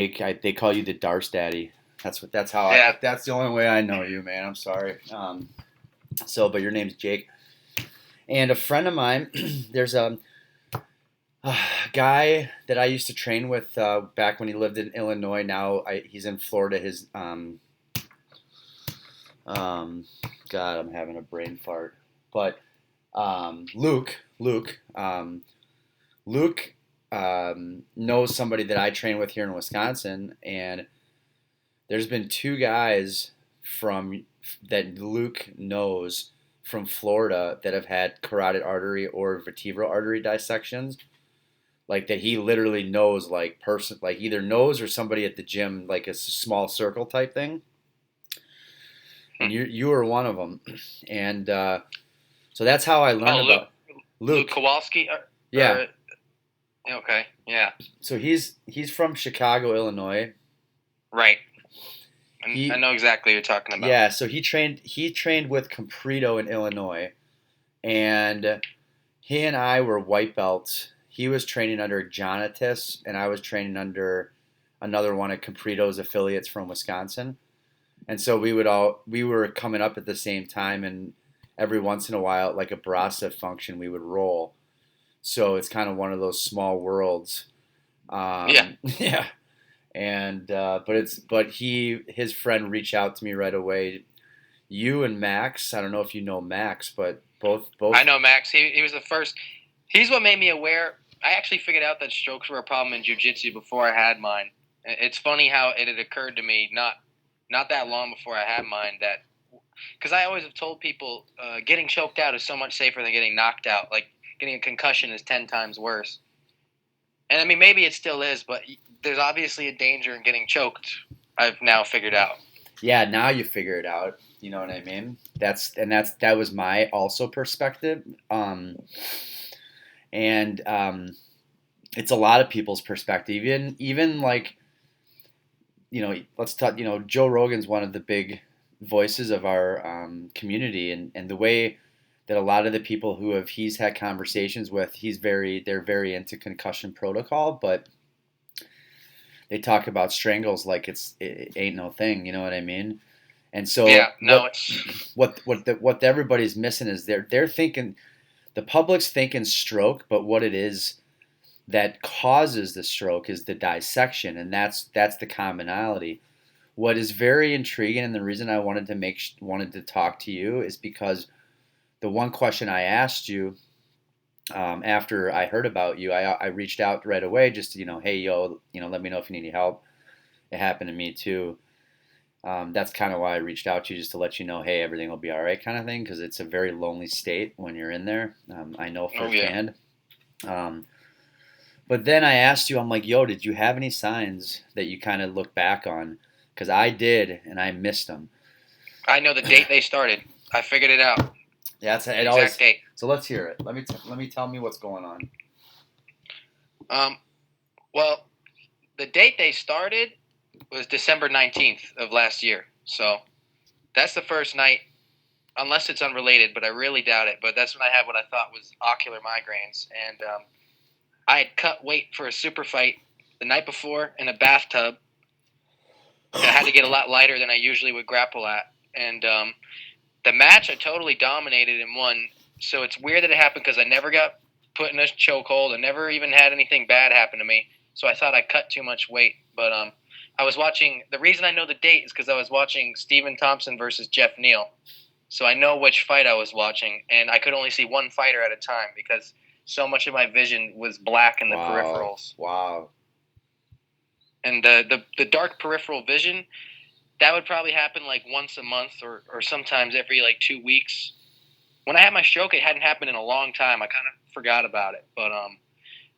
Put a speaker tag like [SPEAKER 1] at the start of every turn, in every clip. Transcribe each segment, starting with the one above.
[SPEAKER 1] They call you the Darce Daddy.
[SPEAKER 2] Yeah.
[SPEAKER 1] That's the only way I know you, man. I'm sorry. But your name's Jake, and a friend of mine. There's a guy that I used to train with back when he lived in Illinois. Now he's in Florida. His um, God, I'm having a brain fart. But Luke knows somebody that I train with here in Wisconsin, and there's been two guys from that Luke knows from Florida that have had carotid artery or vertebral artery dissections. Like that, he literally knows, like either knows or somebody at the gym, like a small circle type thing. And
[SPEAKER 2] Hmm.
[SPEAKER 1] you were one of them, and so that's how I learned
[SPEAKER 2] Oh,
[SPEAKER 1] about
[SPEAKER 2] Luke
[SPEAKER 1] Luke.
[SPEAKER 2] Kowalski.
[SPEAKER 1] Yeah,
[SPEAKER 2] Okay. Yeah.
[SPEAKER 1] so he's from Chicago, Illinois.
[SPEAKER 2] Right. I
[SPEAKER 1] He
[SPEAKER 2] know exactly what you're talking about.
[SPEAKER 1] Yeah, so he trained with Comprito in Illinois, and he and I were white belts. He was training under Jonatas, and I was training under another one of Comprito's affiliates from Wisconsin. And so we were coming up at the same time, and every once in a while, like a Barasa function, we would roll. So it's kind of one of those small worlds.
[SPEAKER 2] Yeah.
[SPEAKER 1] Yeah, and his friend reached out to me right away. You and Max, I don't know if you know Max, but
[SPEAKER 2] I
[SPEAKER 1] both.
[SPEAKER 2] know Max. He was the first. He's what made me aware. I actually figured out that strokes were a problem in jiu-jitsu before I had mine. It's funny how it had occurred to me not that long before I had mine that because I always have told people getting choked out is so much safer than getting knocked out. Like getting a concussion is 10 times worse. And I mean maybe it still is, but there's obviously a danger in getting choked. I've now figured out.
[SPEAKER 1] Yeah, now you figure it out. You know what I mean? That was my also perspective. And It's a lot of people's perspective. Even like, let's talk. Joe Rogan's one of the big voices of our community, and the way that a lot of the people he's had conversations with, they're very into concussion protocol, but they talk about strangles like it ain't no thing. You know what I mean? And so
[SPEAKER 2] Yeah, no, it's
[SPEAKER 1] what everybody's missing is they're thinking, the public's thinking stroke, but what it is that causes the stroke is the dissection, and that's the commonality. What is very intriguing, and the reason I wanted to talk to you, is because the one question I asked you after I heard about you, I reached out right away just to, hey yo, let me know if you need any help. It happened to me too. That's kind of why I reached out to you, just to let you know, hey, everything will be all right, kind of thing, because it's a very lonely state when you're in there. I know
[SPEAKER 2] oh yeah.
[SPEAKER 1] firsthand. Um, but then I asked you, I'm like, yo, did you have any signs that you kind of look back on? Because I did, and I missed them.
[SPEAKER 2] I know the date they started. I figured it out.
[SPEAKER 1] Yeah, it
[SPEAKER 2] The
[SPEAKER 1] always.
[SPEAKER 2] exact date.
[SPEAKER 1] So let's hear it. Let me tell me what's going on.
[SPEAKER 2] Um, well, the date they started was December 19th of last year. So that's the first night, unless it's unrelated, but I really doubt it. But that's when I had what I thought was ocular migraines. And I had cut weight for a super fight the night before in a bathtub. And I had to get a lot lighter than I usually would grapple at. And the match I totally dominated and won. So it's weird that it happened because I never got put in a chokehold. I never even had anything bad happen to me. So I thought I cut too much weight. But I was watching. The reason I know the date is because I was watching Stephen Thompson versus Jeff Neal. So I know which fight I was watching, and I could only see one fighter at a time because so much of my vision was black in the
[SPEAKER 1] Wow.
[SPEAKER 2] peripherals.
[SPEAKER 1] Wow.
[SPEAKER 2] And the dark peripheral vision, that would probably happen like once a month or sometimes every like 2 weeks. When I had my stroke, it hadn't happened in a long time. I kind of forgot about it. But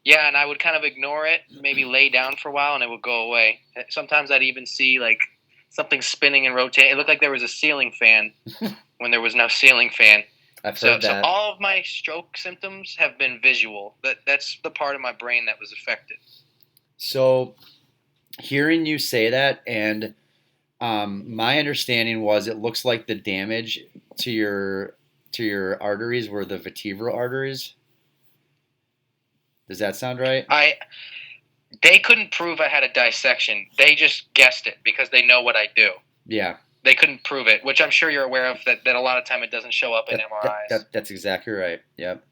[SPEAKER 2] yeah, and I would kind of ignore it, maybe lay down for a while, and it would go away. Sometimes I'd even see like something spinning and rotating. It looked like there was a ceiling fan when there was no ceiling fan.
[SPEAKER 1] I've
[SPEAKER 2] So
[SPEAKER 1] heard
[SPEAKER 2] so
[SPEAKER 1] that.
[SPEAKER 2] all of my stroke symptoms have been visual. That's the part of my brain that was affected.
[SPEAKER 1] So hearing you say that, and my understanding was it looks like the damage to your arteries were the vertebral arteries. Does that sound right?
[SPEAKER 2] I They couldn't prove I had a dissection. They just guessed it because they know what I do.
[SPEAKER 1] Yeah.
[SPEAKER 2] They couldn't prove it, which I'm sure you're aware of. That a lot of time it doesn't show up in MRIs.
[SPEAKER 1] That's exactly right. Yep.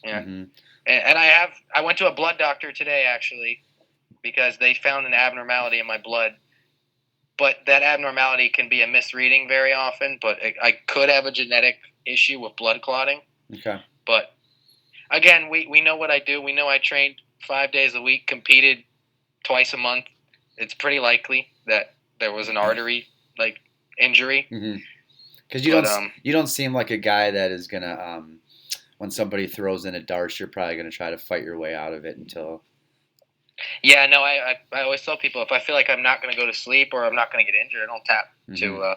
[SPEAKER 2] Yeah.
[SPEAKER 1] Mm-hmm.
[SPEAKER 2] And I went to a blood doctor today actually because they found an abnormality in my blood. But that abnormality can be a misreading very often. But I could have a genetic issue with blood clotting.
[SPEAKER 1] Okay.
[SPEAKER 2] But again, we know what I do. We know I trained 5 days a week, competed twice a month. It's pretty likely that there was an artery injury.
[SPEAKER 1] Because
[SPEAKER 2] Mm-hmm.
[SPEAKER 1] you don't seem like a guy that is gonna when somebody throws in a Darce, you're probably gonna try to fight your way out of it until.
[SPEAKER 2] Yeah, no, I always tell people if I feel like I'm not going to go to sleep or I'm not going to get injured, I don't tap to.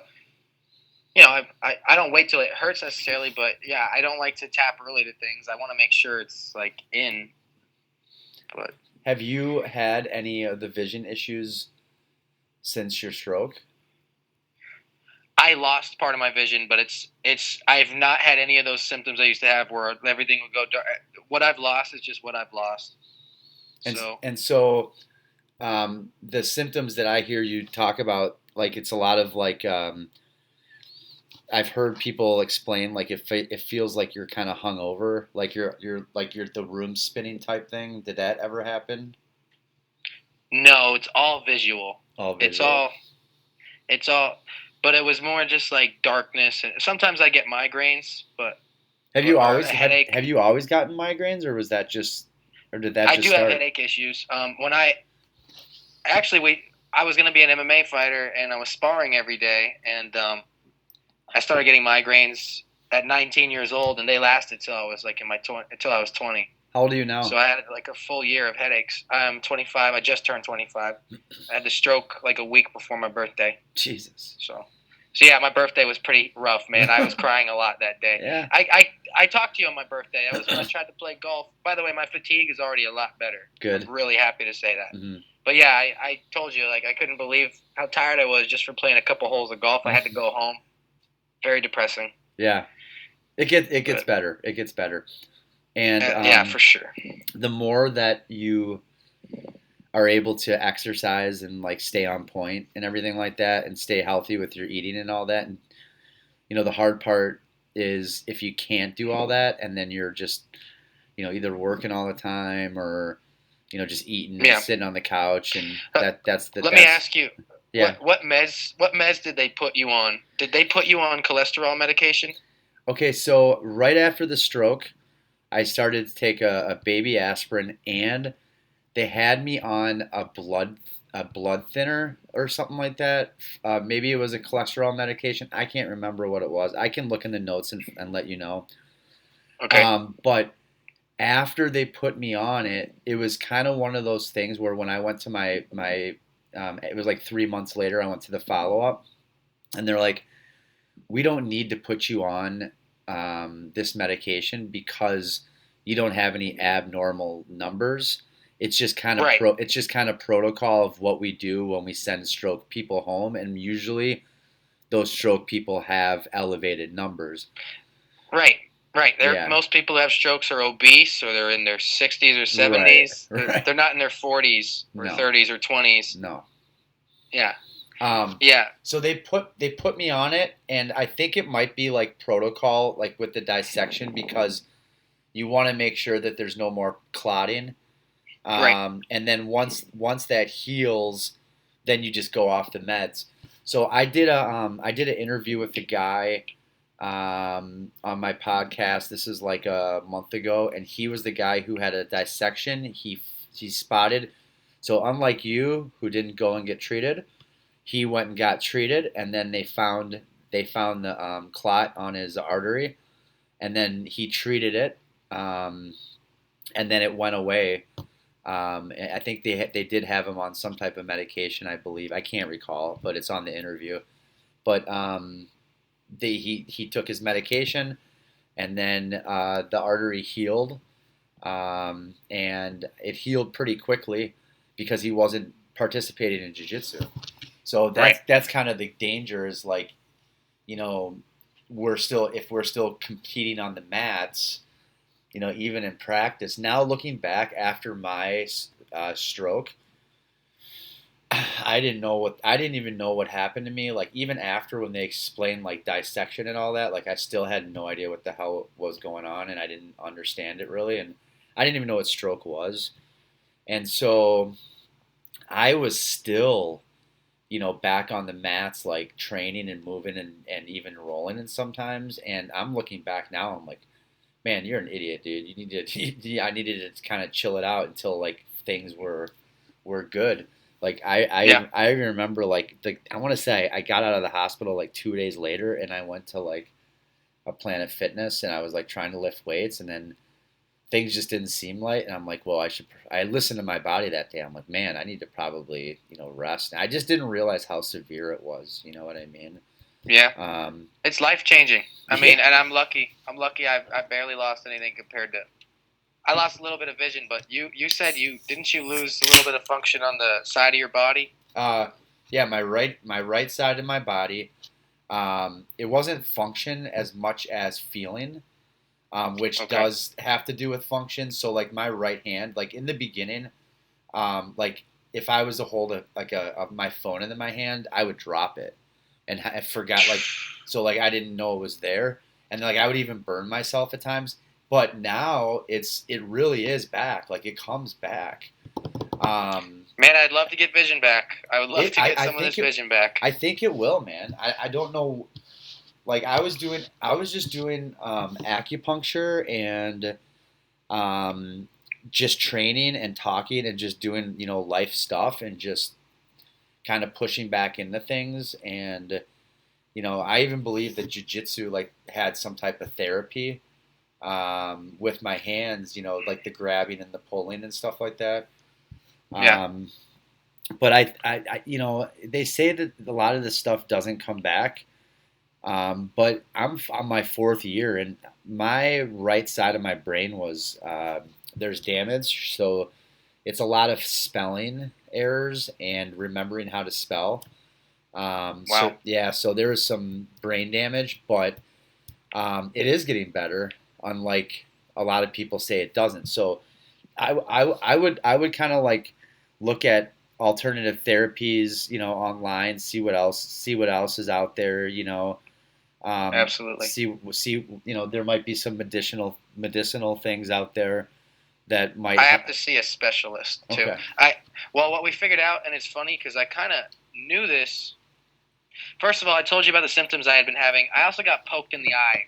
[SPEAKER 2] I don't wait till it hurts necessarily, but yeah, I don't like to tap early to things. I want to make sure it's like in. But
[SPEAKER 1] have you had any of the vision issues since your stroke?
[SPEAKER 2] I lost part of my vision, but it's I've not had any of those symptoms I used to have where everything would go dark. What I've lost is just what I've lost.
[SPEAKER 1] So the symptoms that I hear you talk about, like it's a lot of like I've heard people explain like it feels like you're kind of hungover, like you're the room spinning type thing. Did that ever happen?
[SPEAKER 2] No, it's all visual.
[SPEAKER 1] All visual.
[SPEAKER 2] It's all, but it was more just like darkness. And sometimes I get migraines, but
[SPEAKER 1] have you always
[SPEAKER 2] headache.
[SPEAKER 1] Have you always gotten migraines, or was that just, or did that
[SPEAKER 2] I
[SPEAKER 1] just
[SPEAKER 2] do
[SPEAKER 1] start?
[SPEAKER 2] have headache issues. When I was going to be an MMA fighter and I was sparring every day, and I started getting migraines at 19 years old, and they lasted till I was like until I was 20.
[SPEAKER 1] How old are you now?
[SPEAKER 2] So I had like a full year of headaches. I'm 25. I just turned 25. I had the stroke like a week before my birthday.
[SPEAKER 1] Jesus.
[SPEAKER 2] So yeah, my birthday was pretty rough, man. I was crying a lot that day.
[SPEAKER 1] Yeah.
[SPEAKER 2] I talked to you on my birthday. That was when I tried to play golf. By the way, my fatigue is already a lot better.
[SPEAKER 1] Good.
[SPEAKER 2] I'm really happy to say that.
[SPEAKER 1] Mm-hmm.
[SPEAKER 2] But yeah, I told you, like, I couldn't believe how tired I was just for playing a couple holes of golf. I had to go home. Very depressing.
[SPEAKER 1] Yeah. It gets better. It gets better. And
[SPEAKER 2] yeah, for sure.
[SPEAKER 1] The more that you are able to exercise and like stay on point and everything like that and stay healthy with your eating and all that, and the hard part is if you can't do all that and then you're just either working all the time or just eating and sitting on the couch, and that's the.
[SPEAKER 2] Let me ask you.
[SPEAKER 1] Yeah.
[SPEAKER 2] What meds did they put you on? Did they put you on cholesterol medication?
[SPEAKER 1] Okay, so right after the stroke, I started to take a baby aspirin, and they had me on a blood thinner or something like that. Maybe it was a cholesterol medication. I can't remember what it was. I can look in the notes and let you know.
[SPEAKER 2] Okay.
[SPEAKER 1] But after they put me on it, it was kind of one of those things where when I went to my it was like 3 months later, I went to the follow up, and they're like, we don't need to put you on this medication because you don't have any abnormal numbers. It's just kind of it's just kind of protocol of what we do when we send stroke people home, and usually those stroke people have elevated numbers.
[SPEAKER 2] Right. Most people who have strokes are obese, or they're in their 60s or 70s.
[SPEAKER 1] Right.
[SPEAKER 2] They're not in their 40s or 30s or 20s.
[SPEAKER 1] No.
[SPEAKER 2] Yeah.
[SPEAKER 1] Yeah. So they put me on it, and I think it might be like protocol, like with the dissection, because you want to make sure that there's no more clotting.
[SPEAKER 2] Right.
[SPEAKER 1] And then once that heals, then you just go off the meds. So I did an interview with the guy on my podcast. This is like a month ago, and he was the guy who had a dissection. He spotted. So unlike you, who didn't go and get treated, he went and got treated, and then they found the clot on his artery, and then he treated it, and then it went away. I think they did have him on some type of medication, I believe. I can't recall, but it's on the interview. But he took his medication, and then the artery healed, and it healed pretty quickly because he wasn't participating in jiu-jitsu. So that's kind of the danger, is like, we're still competing on the mats, even in practice. Now looking back after my stroke, I didn't even know what happened to me. Like even after when they explained like dissection and all that, like I still had no idea what the hell was going on, and I didn't understand it really, and I didn't even know what stroke was, and so I was still, back on the mats, like training and moving and even rolling, and sometimes, and I'm looking back now, I'm like, man, you're an idiot, dude. You need to, I needed to kind of chill it out until like things were good. Like
[SPEAKER 2] Yeah.
[SPEAKER 1] I even remember like I want to say I got out of the hospital like 2 days later, and I went to like a Planet Fitness, and I was like trying to lift weights, and then things just didn't seem right, and I'm like, well, I listened to my body that day. I'm like, man, I need to probably rest. And I just didn't realize how severe it was. You know what I mean?
[SPEAKER 2] Yeah.
[SPEAKER 1] Um,
[SPEAKER 2] It's life changing. I
[SPEAKER 1] yeah.
[SPEAKER 2] mean, and I'm lucky. I'm lucky. I barely lost anything compared to. I lost a little bit of vision, but you said you didn't you lose a little bit of function on the side of your body?
[SPEAKER 1] Yeah, my right side of my body. It wasn't function as much as feeling, which
[SPEAKER 2] Okay.
[SPEAKER 1] does have to do with function. So like my right hand, like in the beginning, like if I was to hold my phone in my hand, I would drop it, and I forgot like so like I didn't know it was there, and like I would even burn myself at times. But now it really is back. Like it comes back.
[SPEAKER 2] Man, I'd love to get vision back. I would love to get
[SPEAKER 1] I
[SPEAKER 2] some of this
[SPEAKER 1] think it.
[SPEAKER 2] vision back.
[SPEAKER 1] I think it will, man. I don't know. Like I was just doing acupuncture and um, just training and talking and just doing life stuff and just kind of pushing back into things. And I even believe that jujitsu like had some type of therapy with my hands, like the grabbing and the pulling and stuff like that.
[SPEAKER 2] Yeah.
[SPEAKER 1] um, but they say that a lot of this stuff doesn't come back. But I'm on my fourth year, and my right side of my brain was there's damage, so it's a lot of spelling errors and remembering how to spell. So
[SPEAKER 2] Wow.
[SPEAKER 1] yeah, so there was some brain damage, but it is getting better. Unlike a lot of people say it doesn't. So I would kind of like look at alternative therapies, online, see what else is out there,
[SPEAKER 2] Absolutely.
[SPEAKER 1] see there might be some medicinal things out there that
[SPEAKER 2] I
[SPEAKER 1] might
[SPEAKER 2] have to see a specialist too.
[SPEAKER 1] okay.
[SPEAKER 2] Well, what we figured out, and it's funny because I kind of knew this. First of all, I told you about the symptoms I had been having. I also got poked in the eye,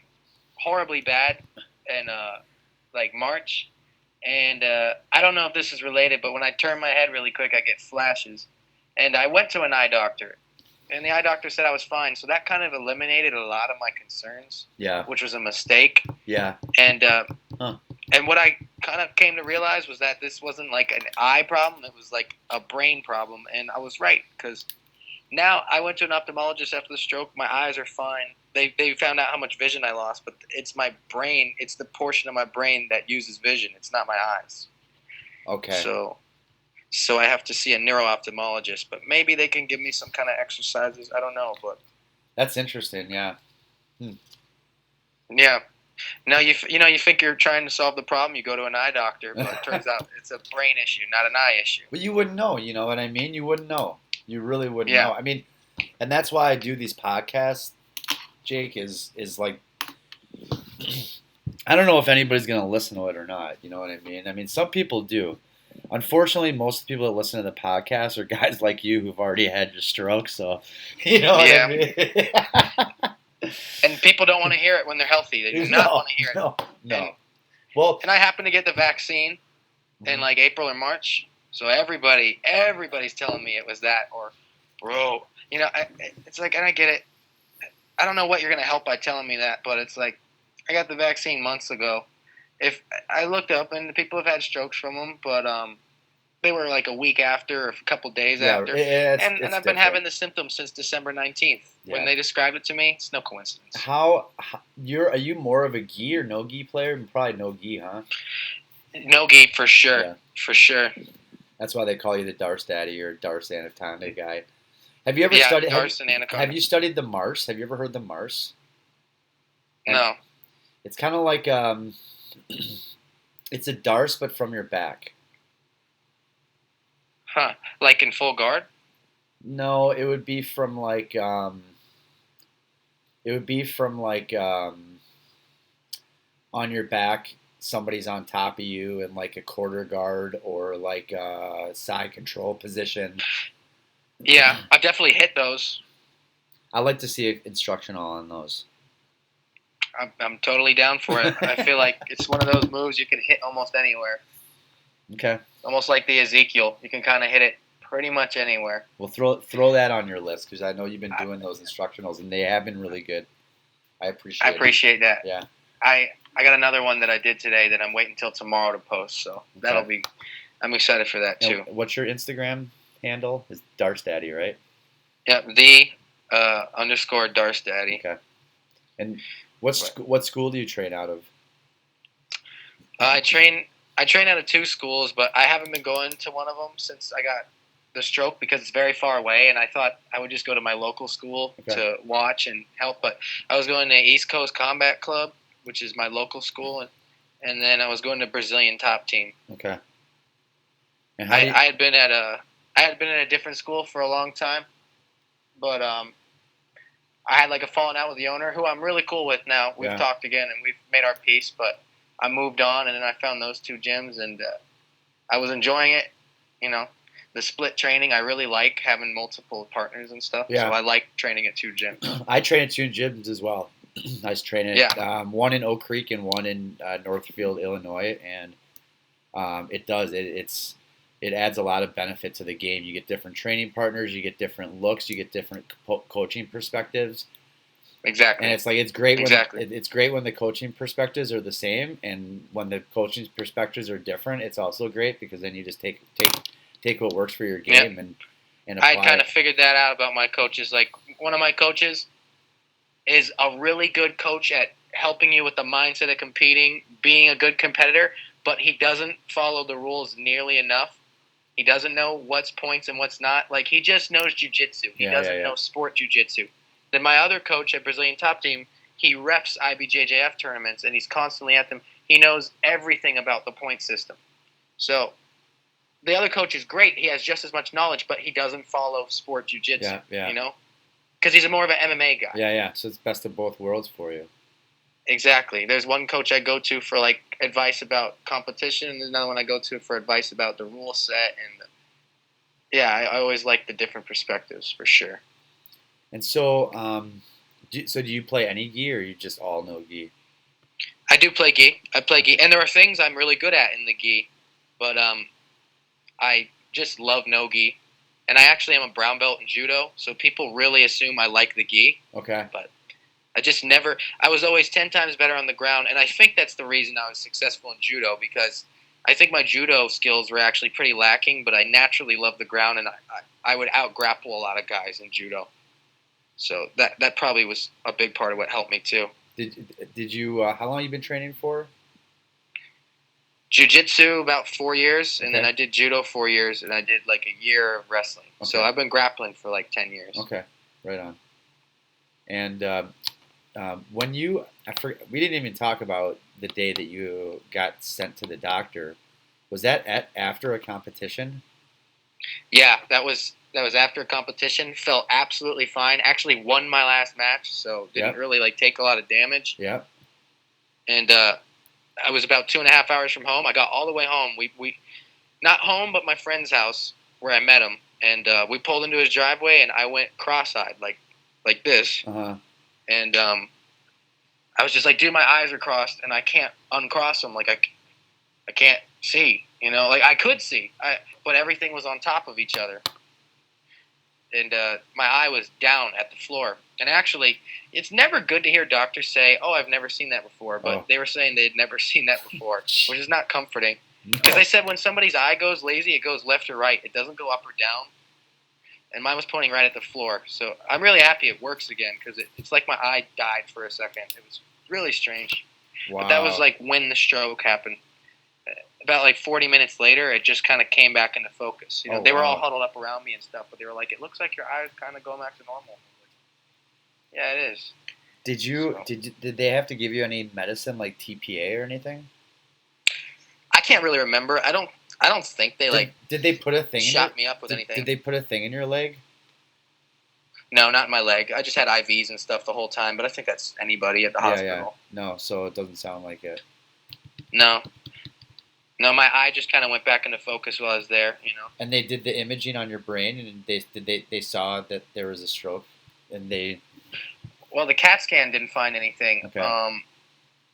[SPEAKER 2] horribly bad, in like March. And I don't know if this is related, but when I turn my head really quick, I get flashes. And I went to an eye doctor, and the eye doctor said I was fine. So that kind of eliminated a lot of my concerns,
[SPEAKER 1] Yeah.
[SPEAKER 2] which was a mistake.
[SPEAKER 1] Yeah.
[SPEAKER 2] And
[SPEAKER 1] Huh.
[SPEAKER 2] and what I kind of came to realize was that this wasn't like an eye problem; it was like a brain problem. And I was right because now I went to an ophthalmologist after the stroke. My eyes are fine. They found out how much vision I lost, but it's my brain. It's the portion of my brain that uses vision. It's not my eyes.
[SPEAKER 1] Okay.
[SPEAKER 2] So I have to see a neuro-ophthalmologist, but maybe they can give me some kind of exercises. I don't know, but
[SPEAKER 1] That's interesting. Yeah.
[SPEAKER 2] yeah. No, you think you're trying to solve the problem, you go to an eye doctor, but it turns out it's a brain issue, not an eye issue.
[SPEAKER 1] But you wouldn't know. You know what I mean? You wouldn't know. You really wouldn't
[SPEAKER 2] Yeah.
[SPEAKER 1] know. I mean, and that's why I do these podcasts. Jake is like, I don't know if anybody's gonna listen to it or not. You know what I mean? I mean, some people do. Unfortunately, most of the people that listen to the podcast are guys like you who've already had your stroke. So, you know what I mean?
[SPEAKER 2] And people don't want to hear it when they're healthy. They do not want to hear it.
[SPEAKER 1] No.
[SPEAKER 2] And,
[SPEAKER 1] Well,
[SPEAKER 2] and I happened to get the vaccine in like April or March, so everybody's telling me it was that or, bro, it's like, and I get it. I don't know what you're gonna help by telling me that, but it's like, I got the vaccine months ago. If I looked up and people have had strokes from them, but they were like a week after or a couple days after, and I've been having the symptoms since December 19th.
[SPEAKER 1] Yeah.
[SPEAKER 2] When they described it to me, it's no coincidence.
[SPEAKER 1] Are you more of a gi or no gi player? Probably no gi, huh?
[SPEAKER 2] No gi for sure.
[SPEAKER 1] Yeah.
[SPEAKER 2] For sure.
[SPEAKER 1] That's why they call you the Darce Daddy or Darce Anaconda guy. Have you ever studied?
[SPEAKER 2] Darce and Anaconda.
[SPEAKER 1] Have you studied the Mars? Have you ever heard the Mars?
[SPEAKER 2] No.
[SPEAKER 1] It's kind of like it's a Darce but from your back.
[SPEAKER 2] Huh? Like in full guard?
[SPEAKER 1] No, it would be from like on your back, somebody's on top of you in like a quarter guard or like a side control position.
[SPEAKER 2] Yeah, I've definitely hit those.
[SPEAKER 1] I like to see an instructional on those.
[SPEAKER 2] I'm totally down for it. I feel like it's one of those moves you can hit almost anywhere.
[SPEAKER 1] Okay.
[SPEAKER 2] Almost like the Ezekiel. You can kind of hit it pretty much anywhere.
[SPEAKER 1] Well, throw that on your list because I know you've been doing those instructionals and they have been really good. I appreciate
[SPEAKER 2] that.
[SPEAKER 1] Yeah.
[SPEAKER 2] I got another one that I did today that I'm waiting until tomorrow to post. So that'll be. I'm excited for that too.
[SPEAKER 1] Now, what's your Instagram handle? Is Darce Daddy, right?
[SPEAKER 2] Yep. The _ Darce Daddy.
[SPEAKER 1] Okay. And what school do you train out of?
[SPEAKER 2] I train out of 2 schools, but I haven't been going to one of them since I got the stroke because it's very far away, and I thought I would just go to my local school to watch and help. But I was going to East Coast Combat Club, which is my local school, and then I was going to Brazilian Top Team.
[SPEAKER 1] Okay. And
[SPEAKER 2] I had been at a different school for a long time, but I had like a falling out with the owner, who I'm really cool with now. We've talked again and we've made our peace, but I moved on, and then I found those 2 gyms, and I was enjoying it. You know, the split training, I really like having multiple partners and stuff. Yeah. So I like training at 2 gyms.
[SPEAKER 1] I train at 2 gyms as well. I was training at one in Oak Creek and one in Northfield, Illinois, and it adds a lot of benefit to the game. You get different training partners, you get different looks, you get different coaching perspectives.
[SPEAKER 2] Exactly.
[SPEAKER 1] And it's great when it's great when the coaching perspectives are the same, and when the coaching perspectives are different, it's also great because then you just take what works for your game and apply.
[SPEAKER 2] I kind of figured that out about my coaches. Like, one of my coaches is a really good coach at helping you with the mindset of competing, being a good competitor, but he doesn't follow the rules nearly enough. He doesn't know what's points and what's not. Like, he just knows jiu-jitsu. He doesn't know sport jiu-jitsu. Then my other coach at Brazilian Top Team, he reps IBJJF tournaments, and he's constantly at them. He knows everything about the point system. So the other coach is great. He has just as much knowledge, but he doesn't follow sport jiu-jitsu, you know? Because he's more of an MMA guy.
[SPEAKER 1] Yeah. So it's best of both worlds for you.
[SPEAKER 2] Exactly. There's one coach I go to for, like, advice about competition, and there's another one I go to for advice about the rule set. And, I always like the different perspectives, for sure.
[SPEAKER 1] And so, do you play any gi, or you just all no gi?
[SPEAKER 2] I do play gi. I play gi, and there are things I'm really good at in the gi, but I just love no gi. And I actually am a brown belt in judo, so people really assume I like the gi.
[SPEAKER 1] Okay.
[SPEAKER 2] But I just never. I was always 10 times better on the ground, and I think that's the reason I was successful in judo, because I think my judo skills were actually pretty lacking, but I naturally love the ground, and I would out-grapple a lot of guys in judo. So that probably was a big part of what helped me too.
[SPEAKER 1] Did you? How long have you been training for?
[SPEAKER 2] Jiu-jitsu about 4 years, and then I did judo 4 years, and I did like a year of wrestling. Okay. So I've been grappling for like 10 years.
[SPEAKER 1] Okay, right on. And when we didn't even talk about the day that you got sent to the doctor. Was that after a competition?
[SPEAKER 2] Yeah, that was after a competition. Felt absolutely fine. Actually won my last match, so didn't really like take a lot of damage.
[SPEAKER 1] Yeah.
[SPEAKER 2] And I was about 2.5 hours from home. I got all the way home. We not home, but my friend's house where I met him. And we pulled into his driveway, and I went cross-eyed like this.
[SPEAKER 1] Uh-huh.
[SPEAKER 2] And I was just like, dude, my eyes are crossed, and I can't uncross them. Like I can't see. You know, like I could see, but everything was on top of each other. And my eye was down at the floor. And actually, it's never good to hear doctors say, oh, I've never seen that before. But they were saying they'd never seen that before, which is not comforting. Because they said when somebody's eye goes lazy, it goes left or right. It doesn't go up or down. And mine was pointing right at the floor. So I'm really happy it works again, because it's like my eye died for a second. It was really strange. Wow. But that was like when the stroke happened. About like 40 minutes later, it just kind of came back into focus. You know, they were all huddled up around me and stuff, but they were like, "It looks like your eyes kind of going back to normal." Yeah, it is.
[SPEAKER 1] Did they have to give you any medicine like TPA or anything?
[SPEAKER 2] I can't really remember. I don't think they
[SPEAKER 1] Did they put a thing in
[SPEAKER 2] shot me up with
[SPEAKER 1] did
[SPEAKER 2] anything.
[SPEAKER 1] they put a thing in your leg?
[SPEAKER 2] No, not in my leg. I just had IVs and stuff the whole time, but I think that's anybody at the hospital.
[SPEAKER 1] Yeah. No, so it doesn't sound like it.
[SPEAKER 2] No. No, my eye just kind of went back into focus while I was there, you know.
[SPEAKER 1] And they did the imaging on your brain, and they saw that there was a stroke, and they.
[SPEAKER 2] Well, the CAT scan didn't find anything.
[SPEAKER 1] Okay.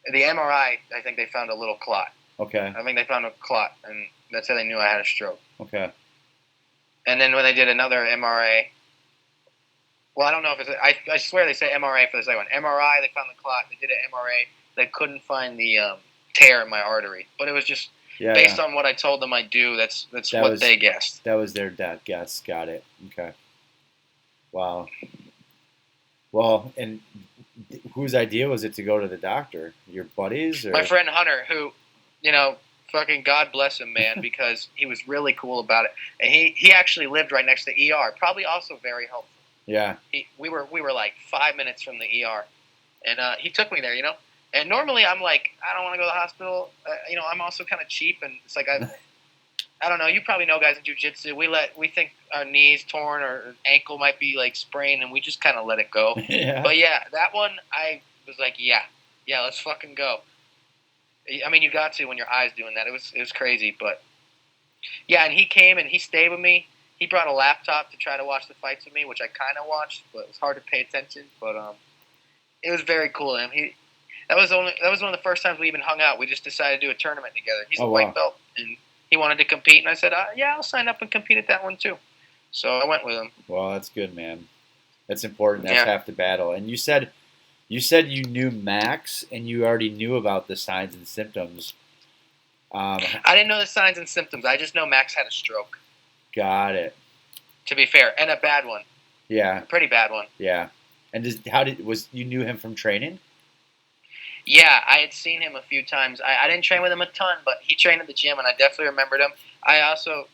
[SPEAKER 2] The MRI, I think they found a little clot.
[SPEAKER 1] Okay.
[SPEAKER 2] I think they found a clot, and that's how they knew I had a stroke.
[SPEAKER 1] Okay.
[SPEAKER 2] And then when they did another MRI, well, I don't know if it's. I swear they say MRA for the second one. MRI, they found the clot. They did an MRA. They couldn't find the tear in my artery, but it was just based on what I told them I'd do. That's what they guessed.
[SPEAKER 1] That was their guess. Got it. Okay. Wow. Well, and whose idea was it to go to the doctor? Your buddies? Or?
[SPEAKER 2] My friend Hunter, who, you know, fucking God bless him, man, because he was really cool about it. And he actually lived right next to the ER. Probably also very helpful.
[SPEAKER 1] Yeah.
[SPEAKER 2] We were like 5 minutes from the ER. And he took me there, you know. And normally I'm like, I don't want to go to the hospital. You know, I'm also kind of cheap. And it's like, I don't know. You probably know guys in jiu-jitsu. We think our knee's torn or ankle might be like sprained, and we just kind of let it go.
[SPEAKER 1] Yeah.
[SPEAKER 2] But yeah, that one I was like, yeah, let's fucking go. I mean, you got to when your eye's doing that. It was crazy, but yeah. And he came and he stayed with me. He brought a laptop to try to watch the fights with me, which I kind of watched, but it was hard to pay attention. But it was very cool. And that was one of the first times we even hung out. We just decided to do a tournament together. He's a white belt, and he wanted to compete, and I said, yeah, I'll sign up and compete at that one too. So I went with him.
[SPEAKER 1] Well, that's good, man. That's important. That's half the battle. And you said you knew Max, and you already knew about the signs and symptoms.
[SPEAKER 2] I didn't know the signs and symptoms. I just know Max had a stroke.
[SPEAKER 1] Got it.
[SPEAKER 2] To be fair, and a bad one.
[SPEAKER 1] Yeah.
[SPEAKER 2] A pretty bad one.
[SPEAKER 1] Yeah. And you knew him from training?
[SPEAKER 2] Yeah, I had seen him a few times. I didn't train with him a ton, but he trained at the gym, and I definitely remembered him. I also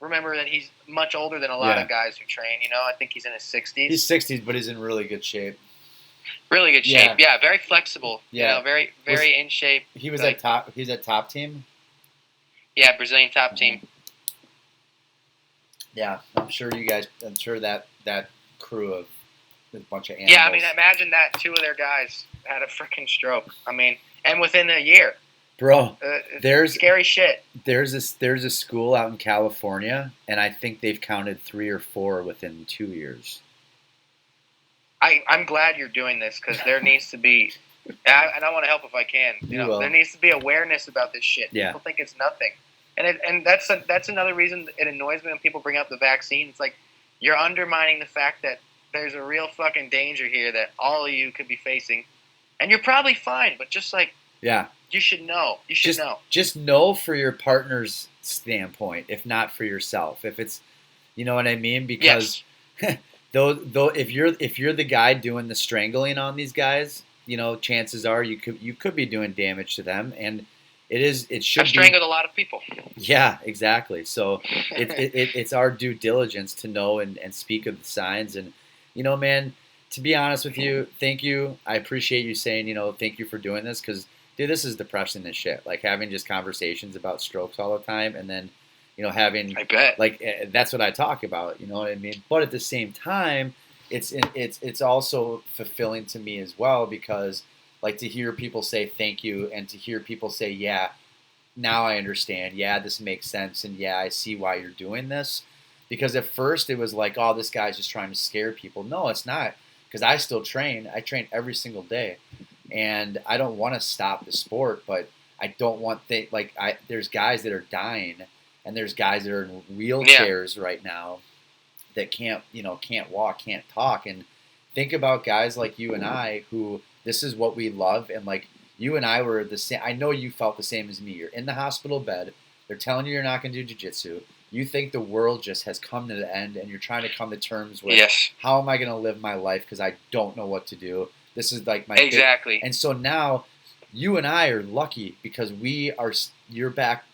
[SPEAKER 2] remember that he's much older than a lot of guys who train. You know, I think he's in his 60s.
[SPEAKER 1] He's 60s, but he's in really good shape.
[SPEAKER 2] Really good shape. Yeah, very flexible.
[SPEAKER 1] Yeah,
[SPEAKER 2] you know, very in shape.
[SPEAKER 1] He was at top. He's at top team.
[SPEAKER 2] Yeah, Brazilian top team.
[SPEAKER 1] Yeah, I'm sure that crew of a bunch of animals.
[SPEAKER 2] Yeah, I mean, imagine that 2 of their guys had a freaking stroke. I mean, and within a year.
[SPEAKER 1] Bro, there's
[SPEAKER 2] scary shit.
[SPEAKER 1] There's a school out in California, and I think they've counted 3 or 4 within 2 years.
[SPEAKER 2] I'm glad you're doing this because there needs to be, and I want to help if I can. You know, there needs to be awareness about this shit.
[SPEAKER 1] Yeah.
[SPEAKER 2] People think it's nothing, and that's another reason it annoys me when people bring up the vaccine. It's like you're undermining the fact that there's a real fucking danger here that all of you could be facing, and you're probably fine, but just like you should know. You should know. Just
[SPEAKER 1] know for your partner's standpoint, if not for yourself. If it's, you know what I mean? Because though if you're the guy doing the strangling on these guys, you know, chances are you could be doing damage to them, and it should.
[SPEAKER 2] I've strangled a lot of people.
[SPEAKER 1] Yeah, exactly. So it's our due diligence to know and speak of the signs. And you know, man, to be honest with you, thank you. I appreciate you saying, you know, thank you for doing this because. Dude, this is depressing as shit. Like having just conversations about strokes all the time, and then, you know, having that's what I talk about. You know what I mean? But at the same time, it's also fulfilling to me as well because, like, to hear people say thank you and to hear people say, yeah, now I understand. Yeah, this makes sense, and yeah, I see why you're doing this. Because at first it was like, oh, this guy's just trying to scare people. No, it's not. Because I still train. I train every single day. And I don't want to stop the sport, but I don't want there's guys that are dying, and there's guys that are in wheelchairs right now that can't walk, can't talk. And think about guys like you and I who this is what we love, and like you and I were the same. I know you felt the same as me. You're in the hospital bed. They're telling you you're not going to do jiu-jitsu. You think the world just has come to the end, and you're trying to come to terms with how am I going to live my life because I don't know what to do. This is like my
[SPEAKER 2] exactly.
[SPEAKER 1] And so now you and I are lucky because we're back,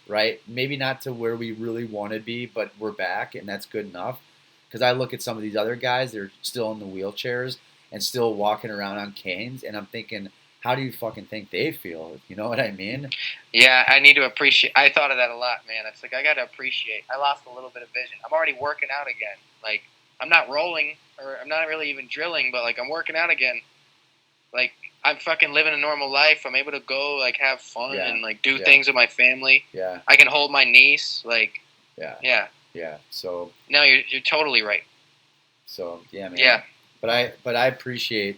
[SPEAKER 1] right? Maybe not to where we really want to be, but we're back, and that's good enough. Because I look at some of these other guys, they're still in the wheelchairs and still walking around on canes, and I'm thinking, how do you fucking think they feel? You know what I mean?
[SPEAKER 2] Yeah, I need to appreciate. I thought of that a lot, man. It's like I got to appreciate. I lost a little bit of vision. I'm already working out again. Like I'm not rolling, or I'm not really even drilling, but like I'm working out again. Like I'm fucking living a normal life. I'm able to go like have fun
[SPEAKER 1] Yeah.
[SPEAKER 2] and like do
[SPEAKER 1] Yeah.
[SPEAKER 2] things with my family.
[SPEAKER 1] Yeah.
[SPEAKER 2] I can hold my niece. Like
[SPEAKER 1] Yeah.
[SPEAKER 2] yeah.
[SPEAKER 1] Yeah. So
[SPEAKER 2] No, you're totally right.
[SPEAKER 1] yeah, man.
[SPEAKER 2] Yeah.
[SPEAKER 1] But I appreciate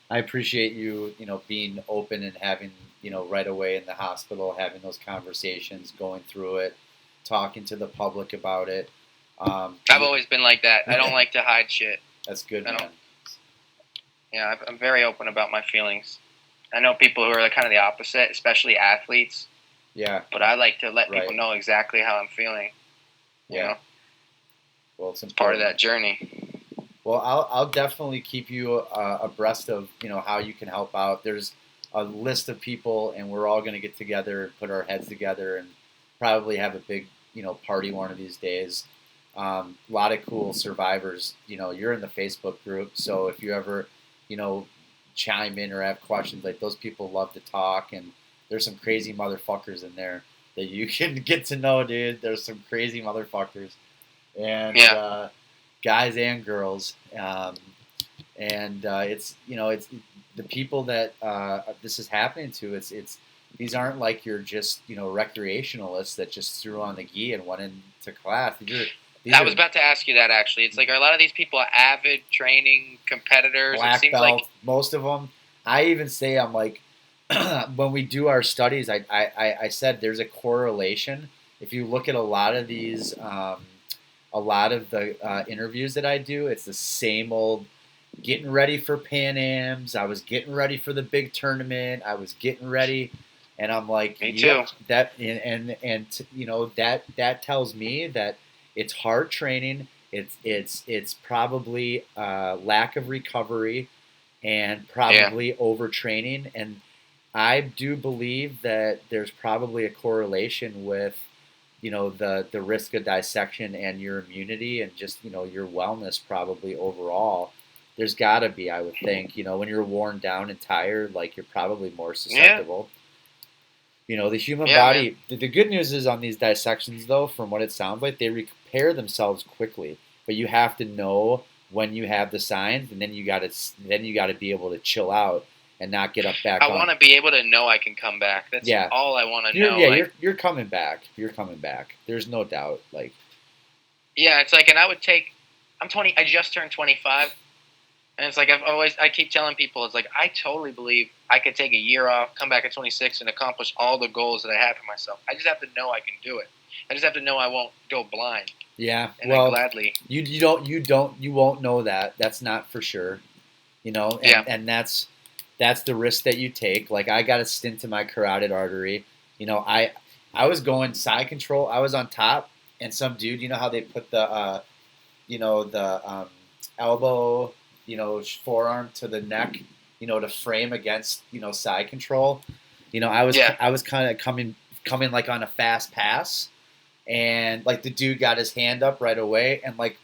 [SPEAKER 1] you, being open and having, right away in the hospital, having those conversations, going through it, talking to the public about it.
[SPEAKER 2] I've always been like that. I don't like to hide shit.
[SPEAKER 1] That's good,
[SPEAKER 2] I
[SPEAKER 1] man.
[SPEAKER 2] don't. Yeah, I'm very open about my feelings. I know people who are like kind of the opposite, especially athletes.
[SPEAKER 1] Yeah.
[SPEAKER 2] But I like to let
[SPEAKER 1] Right.
[SPEAKER 2] people know exactly how I'm feeling. You
[SPEAKER 1] Yeah.
[SPEAKER 2] know,
[SPEAKER 1] Well, it's
[SPEAKER 2] part of
[SPEAKER 1] important.
[SPEAKER 2] that journey.
[SPEAKER 1] Well, I'll definitely keep you abreast of how you can help out. There's a list of people, and we're all going to get together and put our heads together and probably have a big party one of these days. A lot of cool survivors. You're in the Facebook group, so if you ever chime in or have questions, like those people love to talk, and there's some crazy motherfuckers in there that you can get to know, dude. There's some crazy motherfuckers, and
[SPEAKER 2] Yeah.
[SPEAKER 1] guys and girls, and it's the people that this is happening to. It's these aren't like you're just recreationalists that just threw on the gi and went into class.
[SPEAKER 2] I was about to ask you that actually. It's like, are a lot of these people avid training competitors? It
[SPEAKER 1] black
[SPEAKER 2] seems
[SPEAKER 1] belt,
[SPEAKER 2] like
[SPEAKER 1] most of them. I even say, I'm like, when we do our studies, I said there's a correlation. If you look at a lot of these, a lot of the interviews that I do, it's the same old getting ready for Pan Ams. I was getting ready for the big tournament. I was getting ready, and I'm like,
[SPEAKER 2] me
[SPEAKER 1] yep,
[SPEAKER 2] too.
[SPEAKER 1] that that tells me that it's hard training. It's probably lack of recovery and probably overtraining. And I do believe that there's probably a correlation with the risk of dissection and your immunity and just your wellness probably overall. There's got to be, I would think, when you're worn down and tired, like you're probably more susceptible. The human body. The good news is on these dissections, though, from what it sounds like, they repair themselves quickly. But you have to know when you have the signs, and then you got to be able to chill out and not get up back.
[SPEAKER 2] I want to be able to know I can come back. That's all I want to know.
[SPEAKER 1] Yeah, you're coming back. You're coming back. There's no doubt. Like,
[SPEAKER 2] yeah, it's like, and I would take. I'm 20. I just turned 25. And it's like I keep telling people, it's like I totally believe I could take a year off, come back at 26, and accomplish all the goals that I have for myself. I just have to know I can do it. I just have to know I won't go blind.
[SPEAKER 1] Yeah,
[SPEAKER 2] and well, gladly.
[SPEAKER 1] You won't know that. That's not for sure. And that's the risk that you take. Like I got a stint to my carotid artery. I was going side control. I was on top, and some dude. You know how they put the elbow, forearm to the neck, to frame against, side control. I was kind of coming like on a fast pass, and like the dude got his hand up right away, and like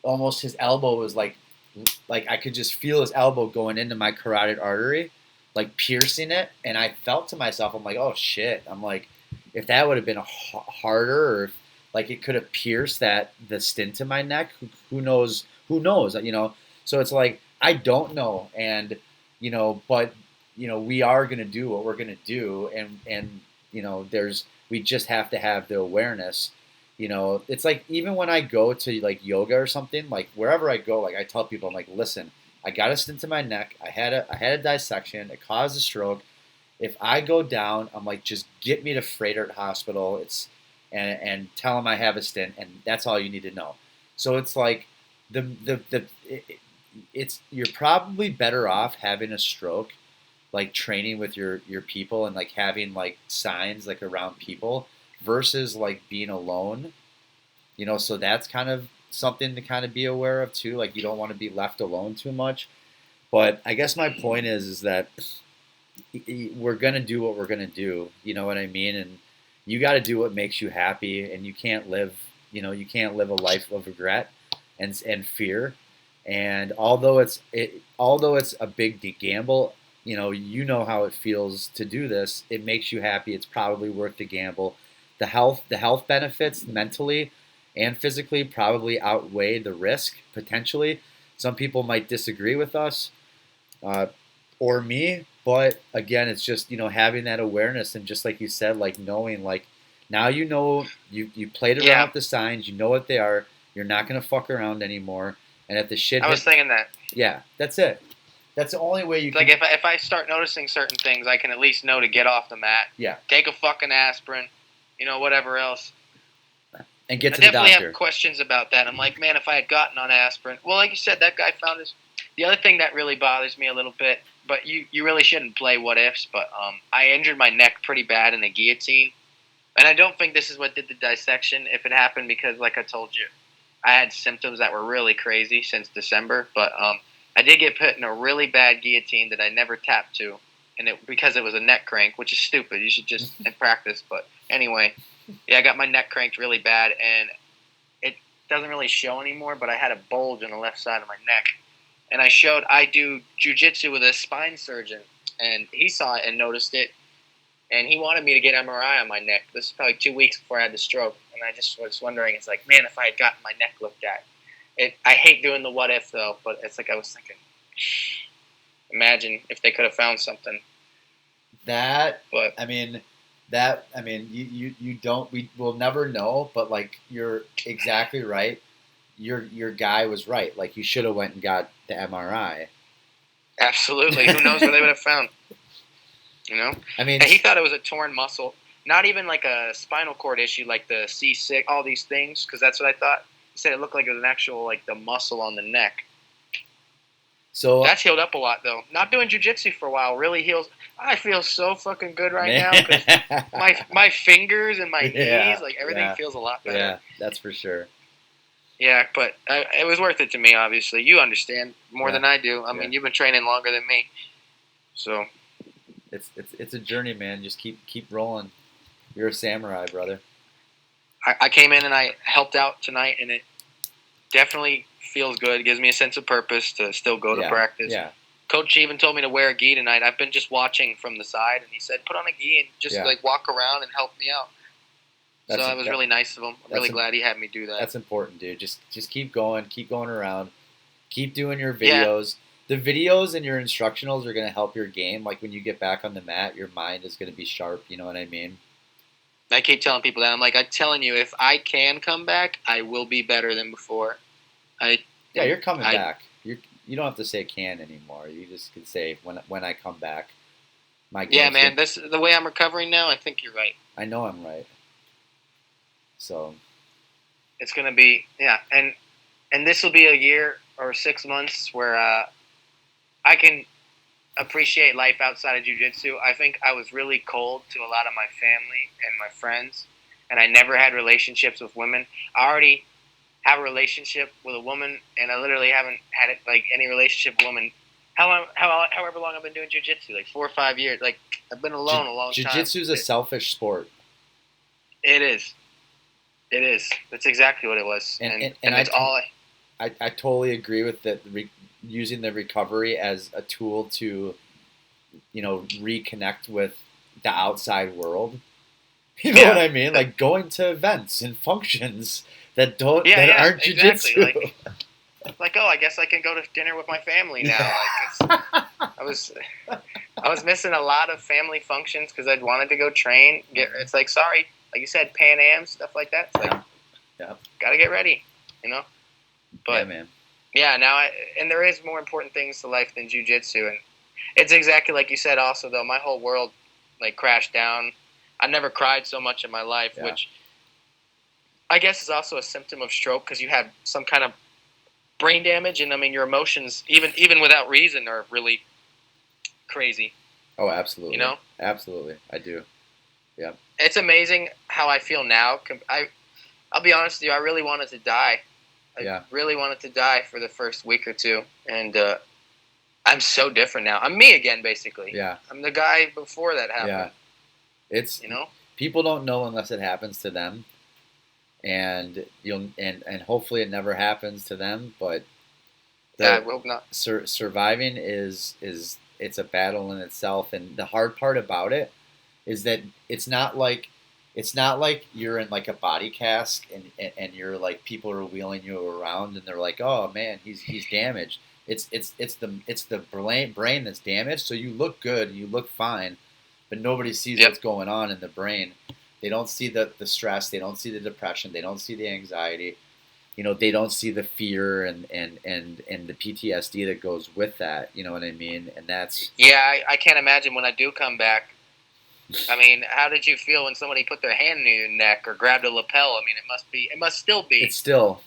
[SPEAKER 1] almost his elbow was like I could just feel his elbow going into my carotid artery, like piercing it, and I felt to myself, I'm like, oh shit. I'm like, if that would have been harder, or if, like it could have pierced the stint in my neck, who knows? So it's like I don't know, and but we are gonna do what we're gonna do, and we just have to have the awareness. It's like even when I go to like yoga or something, like wherever I go, like I tell people, I'm like, listen, I got a stint in my neck, I had a dissection, it caused a stroke. If I go down, I'm like, just get me to Freighter Hospital. And tell them I have a stint, and that's all you need to know. So it's like it's you're probably better off having a stroke, like training with your people and like having like signs like around people versus like being alone. So that's kind of something to kind of be aware of too. Like you don't want to be left alone too much. But I guess my point is that we're gonna do what we're gonna do. You know what I mean? And you got to do what makes you happy, and you can't live a life of regret and fear. And although it's a big gamble, you know how it feels to do this. It makes you happy. It's probably worth the gamble. The health benefits mentally and physically probably outweigh the risk potentially. Some people might disagree with us, uh, or me, but again, it's just having that awareness and just like you said, like knowing, like now you played around
[SPEAKER 2] Yeah,
[SPEAKER 1] with the signs, you know what they are. You're not gonna fuck around anymore, and if the shit
[SPEAKER 2] I was
[SPEAKER 1] hit,
[SPEAKER 2] thinking that.
[SPEAKER 1] yeah, that's it. That's the only way you
[SPEAKER 2] It's like
[SPEAKER 1] can.
[SPEAKER 2] if I start noticing certain things, I can at least know to get off the mat,
[SPEAKER 1] Yeah,
[SPEAKER 2] take a fucking aspirin, whatever else.
[SPEAKER 1] and get
[SPEAKER 2] I
[SPEAKER 1] to the
[SPEAKER 2] definitely have
[SPEAKER 1] doctor.
[SPEAKER 2] questions about that. I'm like, man, if I had gotten on aspirin, well, like you said, that guy found his. The other thing that really bothers me a little bit, but you really shouldn't play what ifs. But I injured my neck pretty bad in a guillotine, and I don't think this is what did the dissection. If it happened because, like I told you, I had symptoms that were really crazy since December. But I did get put in a really bad guillotine that I never tapped to, and because it was a neck crank, which is stupid. You should just practice. But anyway, yeah, I got my neck cranked really bad, and it doesn't really show anymore. But I had a bulge on the left side of my neck, and I do jujitsu with a spine surgeon, and he saw it and noticed it, and he wanted me to get MRI on my neck. This is probably 2 weeks before I had the stroke, and I just was wondering, it's like, man, if I had gotten my neck looked at. I hate doing the what if though, but it's like I was thinking, imagine if they could have found something.
[SPEAKER 1] That
[SPEAKER 2] But
[SPEAKER 1] I mean, you don't. We will never know. But like you're exactly right. Your guy was right. Like you should have went and got the MRI.
[SPEAKER 2] absolutely, who knows what they would have found?
[SPEAKER 1] I mean,
[SPEAKER 2] And he thought it was a torn muscle, not even like a spinal cord issue, like the C6, all these things, because that's what I thought. He said it looked like it was an actual like the muscle on the neck.
[SPEAKER 1] so
[SPEAKER 2] That's healed up a lot though. Not doing jujitsu for a while really heals. I feel so fucking good right
[SPEAKER 1] man,
[SPEAKER 2] now because my fingers and my
[SPEAKER 1] yeah,
[SPEAKER 2] knees, like everything
[SPEAKER 1] yeah,
[SPEAKER 2] feels a lot better.
[SPEAKER 1] yeah, that's for sure.
[SPEAKER 2] Yeah, but it was worth it to me. Obviously, you understand more
[SPEAKER 1] Yeah,
[SPEAKER 2] than I do. I
[SPEAKER 1] yeah.
[SPEAKER 2] mean, you've been training longer than me, so
[SPEAKER 1] It's a journey, man. Just keep rolling. You're a samurai, brother.
[SPEAKER 2] I came in and I helped out tonight, and it definitely feels good. It gives me a sense of purpose to still go to
[SPEAKER 1] Yeah,
[SPEAKER 2] practice.
[SPEAKER 1] yeah,
[SPEAKER 2] Coach even told me to wear a gi tonight. I've been just watching from the side, and he said, "Put on a gi and just
[SPEAKER 1] yeah.
[SPEAKER 2] like walk around and help me out." So
[SPEAKER 1] That's
[SPEAKER 2] that was
[SPEAKER 1] that,
[SPEAKER 2] really nice of him. I'm really
[SPEAKER 1] that's
[SPEAKER 2] glad he had me do that.
[SPEAKER 1] that's important, dude. Just keep going around. Keep doing your
[SPEAKER 2] Yeah,
[SPEAKER 1] videos. The videos and your instructionals are going to help your game. Like when you get back on the mat, your mind is going to be sharp. You know what I mean?
[SPEAKER 2] I keep telling people that. I'm like, I'm telling you, if I can come back, I will be better than before. I,
[SPEAKER 1] Yeah, you're coming
[SPEAKER 2] I,
[SPEAKER 1] back. You don't have to say can anymore. You just can say when I come back, my
[SPEAKER 2] yeah,
[SPEAKER 1] game's
[SPEAKER 2] man.
[SPEAKER 1] good.
[SPEAKER 2] This the way I'm recovering now. I think you're right.
[SPEAKER 1] I know I'm right. So
[SPEAKER 2] It's gonna be and this will be a year or 6 months where I can appreciate life outside of jujitsu. I think I was really cold to a lot of my family and my friends, and I never had relationships with women. I already have a relationship with a woman, and I literally haven't had it like any relationship with a woman. However long I've been doing jujitsu, like 4 or 5 years. Like I've been alone a long time.
[SPEAKER 1] jiu-jitsu is a selfish sport,
[SPEAKER 2] It is. It is. That's exactly what it was,
[SPEAKER 1] and
[SPEAKER 2] and it's all.
[SPEAKER 1] I totally agree with that. Using the recovery as a tool to reconnect with the outside world. You know what
[SPEAKER 2] Yeah.
[SPEAKER 1] I mean? Like going to events and functions that
[SPEAKER 2] Yeah,
[SPEAKER 1] aren't
[SPEAKER 2] exactly.
[SPEAKER 1] jujitsu.
[SPEAKER 2] Like, oh, I guess I can go to dinner with my family now.
[SPEAKER 1] Yeah.
[SPEAKER 2] Like, 'cause I was missing a lot of family functions because I'd wanted to go train. It's like, sorry, like you said, Pan Am stuff like that. It's like,
[SPEAKER 1] Yeah.
[SPEAKER 2] gotta get ready, you know.
[SPEAKER 1] Yeah,
[SPEAKER 2] But
[SPEAKER 1] man.
[SPEAKER 2] yeah, and there is more important things to life than jujitsu, and it's exactly like you said. Also, though, my whole world like crashed down. I never cried so much in my life,
[SPEAKER 1] Yeah.
[SPEAKER 2] which I guess is also a symptom of stroke because you had some kind of brain damage, and I mean your emotions, even without reason, are really crazy.
[SPEAKER 1] Oh, absolutely.
[SPEAKER 2] You know,
[SPEAKER 1] Absolutely. I do. Yeah.
[SPEAKER 2] it's amazing how I feel now. I'll be honest with you, I really wanted to die.
[SPEAKER 1] Yeah.
[SPEAKER 2] Really wanted to die for the first week or two, and I'm so different now. I'm me again, basically.
[SPEAKER 1] Yeah.
[SPEAKER 2] I'm the guy before that happened.
[SPEAKER 1] Yeah. It's
[SPEAKER 2] You know.
[SPEAKER 1] people don't know unless it happens to them, and hopefully it never happens to them. But
[SPEAKER 2] I will not.
[SPEAKER 1] surviving is it's a battle in itself. And the hard part about it is that it's not like you're in like a body cast and you're like people are wheeling you around and they're like, oh man, he's damaged. It's the brain that's damaged. So you look good and you look fine, but nobody sees
[SPEAKER 2] Yep.
[SPEAKER 1] what's going on in the brain. They don't see the stress. They don't see the depression. They don't see the anxiety. They don't see the fear and the PTSD that goes with that. You know what I mean? And that's
[SPEAKER 2] Yeah, I can't imagine when I do come back. I mean, how did you feel when somebody put their hand in your neck or grabbed a lapel? I mean, it must still be.
[SPEAKER 1] It's still,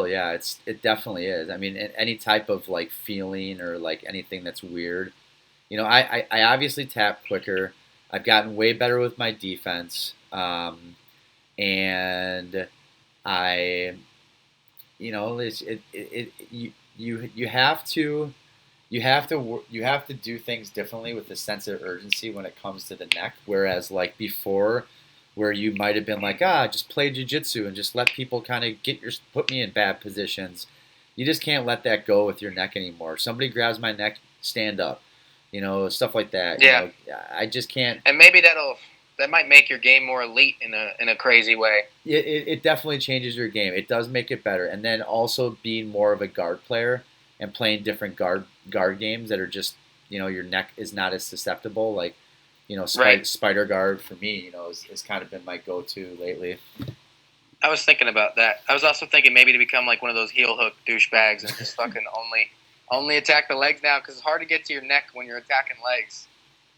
[SPEAKER 1] yeah, it definitely is. I mean, any type of like feeling or like anything that's weird. I obviously tap quicker. I've gotten way better with my defense, and I, you have to do things differently with a sense of urgency when it comes to the neck. Whereas like before, where you might have been like, just play jujitsu and just let people kind of put me in bad positions. You just can't let that go with your neck anymore. Somebody grabs my neck, stand up. Stuff like that.
[SPEAKER 2] Yeah.
[SPEAKER 1] I just can't.
[SPEAKER 2] And maybe that might make your game more elite in a crazy way.
[SPEAKER 1] It definitely changes your game. It does make it better. And then also being more of a guard player and playing different guard games that are just your neck is not as susceptible. Like
[SPEAKER 2] Right.
[SPEAKER 1] spider guard for me has kind of been my go-to lately.
[SPEAKER 2] I was thinking about that. I was also thinking maybe to become like one of those heel hook douchebags and just fucking only attack the legs now because it's hard to get to your neck when you're attacking legs.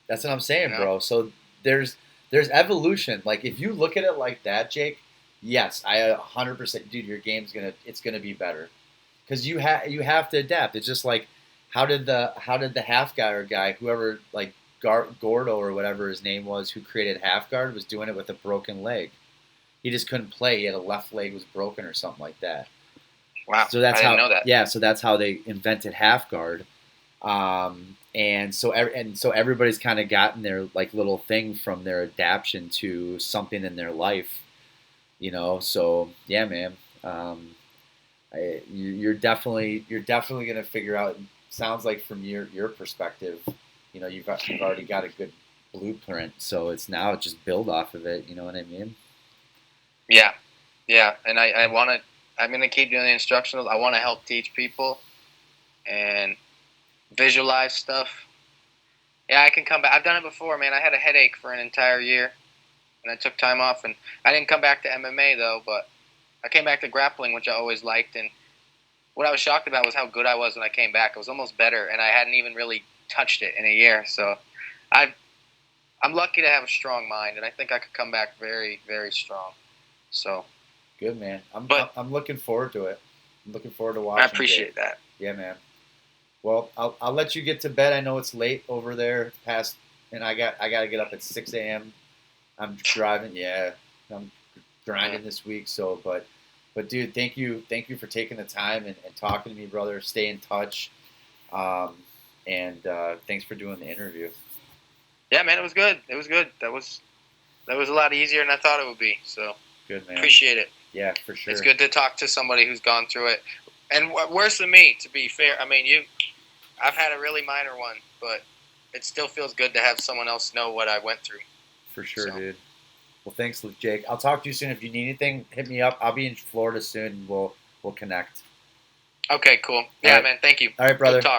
[SPEAKER 1] That's what I'm saying, bro. So there's evolution. Like if you look at it like that, Jake, yes, I 100%, dude, your game's gonna be better because you have to adapt. It's just like how did the half guy whoever like Gordo or whatever his name was who created half guard was doing it with a broken leg. He just couldn't play. He had a left leg was broken or something like that.
[SPEAKER 2] Wow,
[SPEAKER 1] So that's
[SPEAKER 2] I didn't know that.
[SPEAKER 1] Yeah, so that's how they invented half guard. And so everybody's kind of gotten their like little thing from their adaptation to something in their life. So yeah, man. You're definitely gonna figure out. Sounds like from your perspective, you've already got a good blueprint. So it's now just build off of it. You know what I mean?
[SPEAKER 2] Yeah, yeah, and I want to. I'm gonna keep doing the instructionals. I want to help teach people and visualize stuff. Yeah, I can come back. I've done it before, man. I had a headache for an entire year, and I took time off, and I didn't come back to MMA though, but I came back to grappling, which I always liked. And what I was shocked about was how good I was when I came back. I was almost better, and I hadn't even really touched it in a year. So, I'm lucky to have a strong mind, and I think I could come back very, very strong. So
[SPEAKER 1] good, man.
[SPEAKER 2] But
[SPEAKER 1] I'm looking forward to it. I'm looking forward to watching.
[SPEAKER 2] I appreciate that.
[SPEAKER 1] Yeah, man. Well, I'll let you get to bed. I know it's late over there. It's past, and I got to get up at 6 a.m. I'm driving. Yeah, I'm grinding this week. So, but dude, thank you for taking the time and talking to me, brother. Stay in touch, and thanks for doing the interview.
[SPEAKER 2] Yeah, man, it was good. It was good. That was a lot easier than I thought it would be. So
[SPEAKER 1] good, man.
[SPEAKER 2] Appreciate it.
[SPEAKER 1] Yeah, for sure.
[SPEAKER 2] It's good to talk to somebody who's gone through it, and worse than me. To be fair, I mean, I've had a really minor one, but it still feels good to have someone else know what I went through.
[SPEAKER 1] For sure, dude. Well, thanks, Jake. I'll talk to you soon. If you need anything, hit me up. I'll be in Florida soon. And we'll connect.
[SPEAKER 2] Okay, cool. Yeah, right. Man. Thank you.
[SPEAKER 1] All right, brother.
[SPEAKER 2] Good talk.